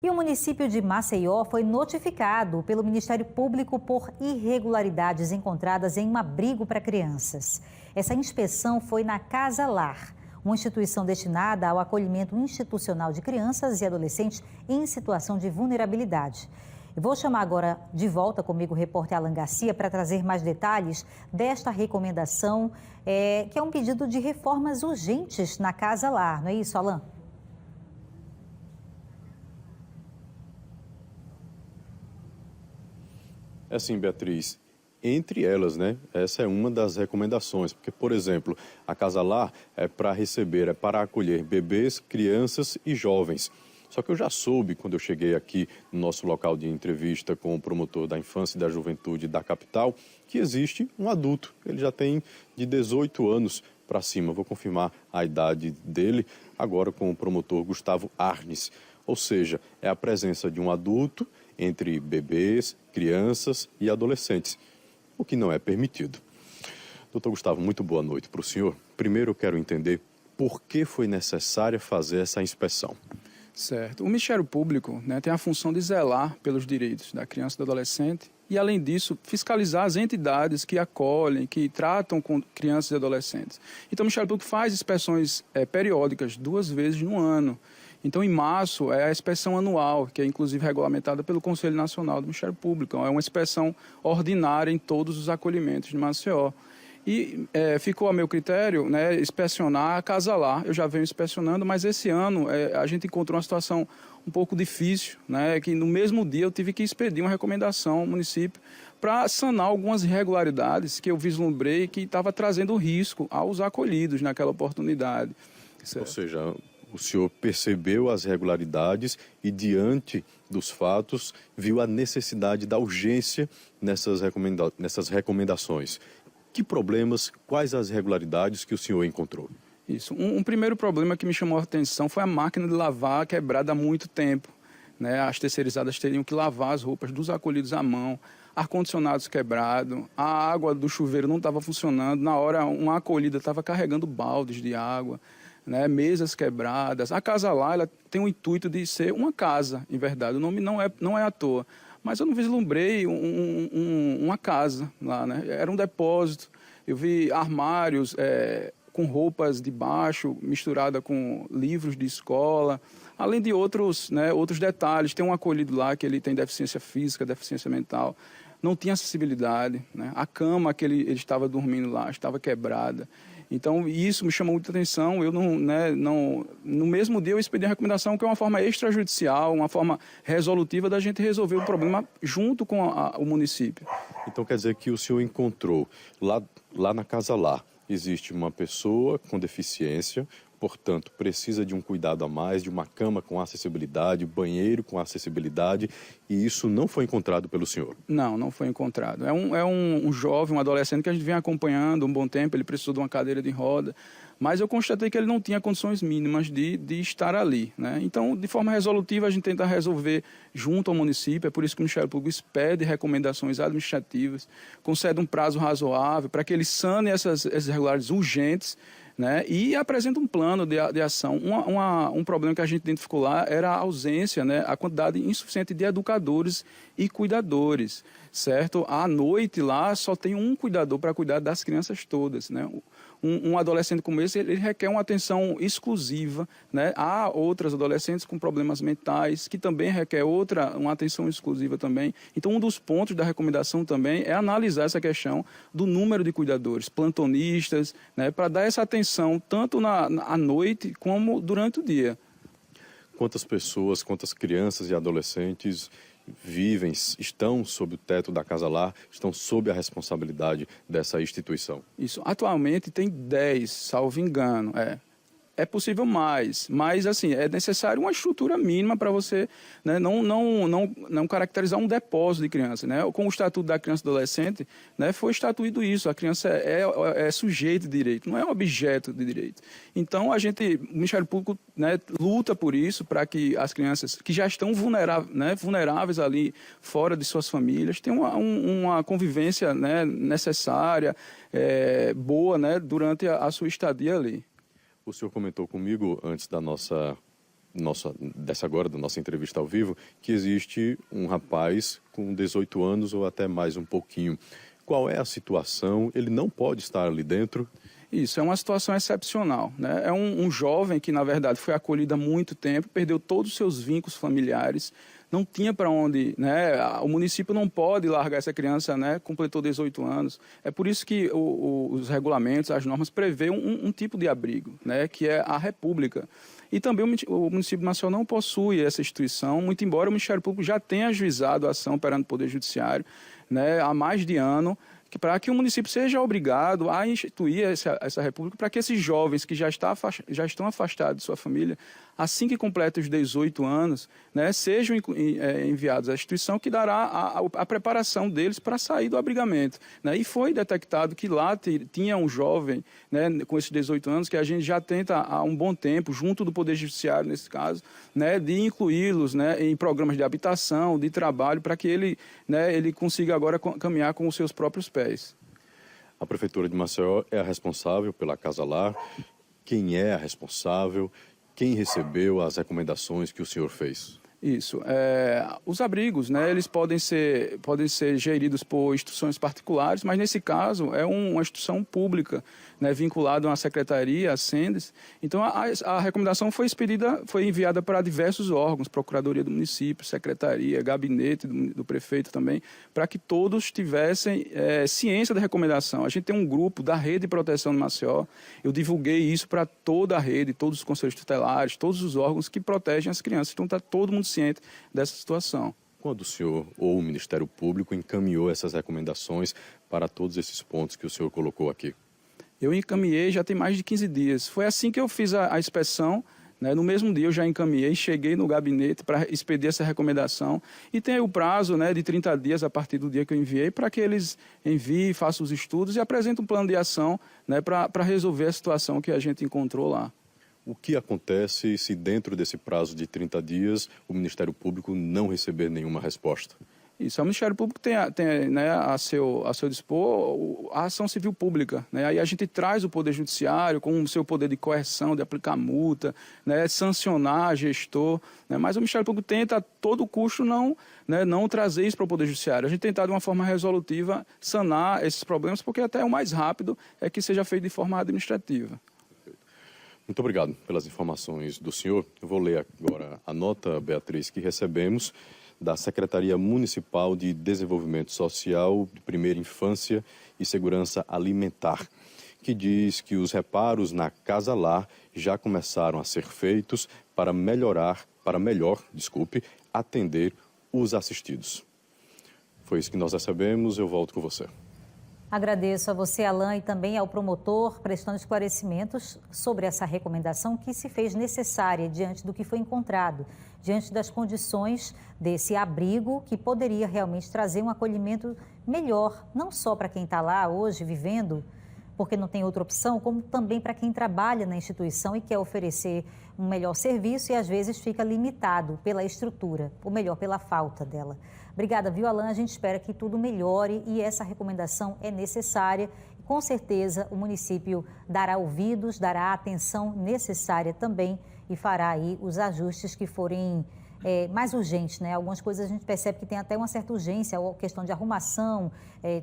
E o município de Maceió foi notificado pelo Ministério Público por irregularidades encontradas em um abrigo para crianças. Essa inspeção foi na Casa Lar, uma instituição destinada ao acolhimento institucional de crianças e adolescentes em situação de vulnerabilidade. Eu vou chamar agora de volta comigo o repórter Alan Garcia para trazer mais detalhes desta recomendação, que é um pedido de reformas urgentes na Casa Lar, não é isso, Alan? É assim, Beatriz, entre elas, essa é uma das recomendações, porque, por exemplo, a Casa Lar é para acolher bebês, crianças e jovens. Só que eu já soube, quando eu cheguei aqui no nosso local de entrevista com o promotor da infância e da juventude da capital, que existe um adulto, ele já tem de 18 anos para cima. Vou confirmar a idade dele agora com o promotor Gustavo Arnes. Ou seja, é a presença de um adulto entre bebês, crianças e adolescentes, o que não é permitido. Doutor Gustavo, muito boa noite para o senhor. Primeiro eu quero entender por que foi necessário fazer essa inspeção. Certo. O Ministério Público tem a função de zelar pelos direitos da criança e do adolescente e, além disso, fiscalizar as entidades que acolhem, que tratam com crianças e adolescentes. Então, o Ministério Público faz inspeções periódicas 2 vezes no ano. Então, em março, é a inspeção anual, que é inclusive regulamentada pelo Conselho Nacional do Ministério Público. É uma inspeção ordinária em todos os acolhimentos de Maceió. E ficou a meu critério inspecionar a Casa Lar. Eu já venho inspecionando, mas esse ano a gente encontrou uma situação um pouco difícil, que no mesmo dia eu tive que expedir uma recomendação ao município para sanar algumas irregularidades que eu vislumbrei que estava trazendo risco aos acolhidos naquela oportunidade. Certo. Ou seja, o senhor percebeu as irregularidades e, diante dos fatos, viu a necessidade da urgência nessas recomendações. Que problemas, quais as irregularidades que o senhor encontrou? Isso. Um primeiro problema que me chamou a atenção foi a máquina de lavar quebrada há muito tempo. As terceirizadas teriam que lavar as roupas dos acolhidos à mão, ar-condicionados quebrados, a água do chuveiro não estava funcionando, na hora uma acolhida estava carregando baldes de água, mesas quebradas. A Casa Lar ela tem o intuito de ser uma casa, em verdade, o nome não é à toa. Mas eu não vislumbrei uma casa lá, Era um depósito. Eu vi armários com roupas de baixo, misturada com livros de escola, além de outros detalhes. Tem um acolhido lá que ele tem deficiência física, deficiência mental. Não tinha acessibilidade, A cama que ele estava dormindo lá estava quebrada. Então, isso me chamou muita atenção. Eu no mesmo dia eu expedi a recomendação, que é uma forma extrajudicial, uma forma resolutiva da gente resolver o problema junto com o município. Então, quer dizer que o senhor encontrou lá na Casa Lar, existe uma pessoa com deficiência, portanto, precisa de um cuidado a mais, de uma cama com acessibilidade, banheiro com acessibilidade, e isso não foi encontrado pelo senhor? Não foi encontrado. É um jovem, um adolescente que a gente vem acompanhando um bom tempo, ele precisou de uma cadeira de roda, mas eu constatei que ele não tinha condições mínimas de estar ali, Então, de forma resolutiva, a gente tenta resolver junto ao município, é por isso que o Ministério Público expede recomendações administrativas, concede um prazo razoável para que ele sane essas irregularidades urgentes, e apresenta um plano de ação. Um problema que a gente identificou lá era a ausência, a quantidade insuficiente de educadores e cuidadores, certo? À noite lá só tem um cuidador para cuidar das crianças todas, Um adolescente como esse, ele requer uma atenção exclusiva, Há outras adolescentes com problemas mentais que também requer uma atenção exclusiva também. Então, um dos pontos da recomendação também é analisar essa questão do número de cuidadores, plantonistas, para dar essa atenção tanto à noite como durante o dia. Quantas pessoas, quantas crianças e adolescentes estão sob o teto da Casa Lar, estão sob a responsabilidade dessa instituição? Isso, atualmente tem 10, salvo engano, É possível mais, mas assim, é necessário uma estrutura mínima para você não caracterizar um depósito de criança. Com o Estatuto da Criança e do Adolescente, foi estatuído isso, a criança é sujeito de direito, não é um objeto de direito. Então, o Ministério Público luta por isso, para que as crianças que já estão vulneráveis ali fora de suas famílias tenham uma convivência necessária, boa, durante a sua estadia ali. O senhor comentou comigo, antes da nossa da nossa entrevista ao vivo, que existe um rapaz com 18 anos ou até mais um pouquinho. Qual é a situação? Ele não pode estar ali dentro? Isso, é uma situação excepcional, né? É um jovem que, na verdade, foi acolhido há muito tempo, perdeu todos os seus vínculos familiares, não tinha para onde, né? O município não pode largar essa criança, né? Completou 18 anos. É por isso que os regulamentos, as normas prevêem um tipo de abrigo, né? Que é a República. E também o município nacional não possui essa instituição, muito embora o Ministério Público já tenha ajuizado a ação perante o Poder Judiciário, né? Há mais de ano, para que o município seja obrigado a instituir essa república, para que esses jovens que já estão afastados de sua família, assim que completam os 18 anos, né, sejam enviados à instituição que dará a preparação deles para sair do abrigamento, né? E foi detectado que lá tinha um jovem, né, com esses 18 anos, que a gente já tenta há um bom tempo, junto do Poder Judiciário nesse caso, né, de incluí-los, né, em programas de habitação, de trabalho, para que ele consiga agora caminhar com os seus próprios pés. A Prefeitura de Maceió é a responsável pela Casa Lar. Quem é a responsável? Quem recebeu as recomendações que o senhor fez? Isso. Os abrigos, né, eles podem ser geridos por instituições particulares, mas nesse caso é uma instituição pública, né, vinculada a uma secretaria, a SENDES. Então a recomendação foi enviada para diversos órgãos, Procuradoria do Município, Secretaria, Gabinete do Prefeito também, para que todos tivessem ciência da recomendação. A gente tem um grupo da Rede de Proteção do Maceió, eu divulguei isso para toda a rede, todos os conselhos tutelares, todos os órgãos que protegem as crianças. Então está todo mundo ciente dessa situação. Quando o senhor ou o Ministério Público encaminhou essas recomendações para todos esses pontos que o senhor colocou aqui? Eu encaminhei já tem mais de 15 dias. Foi assim que eu fiz a inspeção, né? No mesmo dia eu já encaminhei, cheguei no gabinete para expedir essa recomendação e tem o prazo, né, de 30 dias a partir do dia que eu enviei para que eles enviem, façam os estudos e apresentem um plano de ação, né, para resolver a situação que a gente encontrou lá. O que acontece se dentro desse prazo de 30 dias o Ministério Público não receber nenhuma resposta? Isso, o Ministério Público tem né, a seu dispor a ação civil pública, né? Aí a gente traz o Poder Judiciário com o seu poder de coerção, de aplicar multa, né, sancionar gestor, né? Mas o Ministério Público tenta a todo custo não trazer isso para o Poder Judiciário. A gente tem tentado de uma forma resolutiva sanar esses problemas, porque até o mais rápido é que seja feito de forma administrativa. Muito obrigado pelas informações do senhor. Eu vou ler agora a nota, Beatriz, que recebemos da Secretaria Municipal de Desenvolvimento Social, de Primeira Infância e Segurança Alimentar, que diz que os reparos na Casa Lar já começaram a ser feitos para melhor atender os assistidos. Foi isso que nós recebemos, eu volto com você. Agradeço a você, Alain, e também ao promotor, prestando esclarecimentos sobre essa recomendação que se fez necessária diante do que foi encontrado, diante das condições desse abrigo que poderia realmente trazer um acolhimento melhor, não só para quem está lá hoje vivendo, porque não tem outra opção, como também para quem trabalha na instituição e quer oferecer um melhor serviço e às vezes fica limitado pela estrutura, ou melhor, pela falta dela. Obrigada, viu, Alain? A gente espera que tudo melhore e essa recomendação é necessária. Com certeza o município dará ouvidos, dará a atenção necessária também e fará aí os ajustes que forem mais urgentes, né? Algumas coisas a gente percebe que tem até uma certa urgência, a questão de arrumação,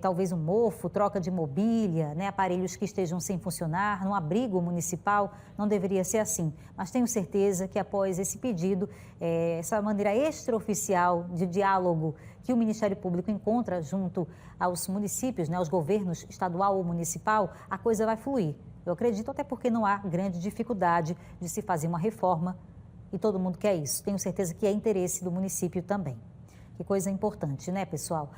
talvez um mofo, troca de mobília, né? Aparelhos que estejam sem funcionar, num abrigo municipal, não deveria ser assim. Mas tenho certeza que após esse pedido, essa maneira extraoficial de diálogo que o Ministério Público encontra junto aos municípios, né? Aos governos estadual ou municipal, a coisa vai fluir. Eu acredito até porque não há grande dificuldade de se fazer uma reforma e todo mundo quer isso. Tenho certeza que é interesse do município também. Que coisa importante, né, pessoal?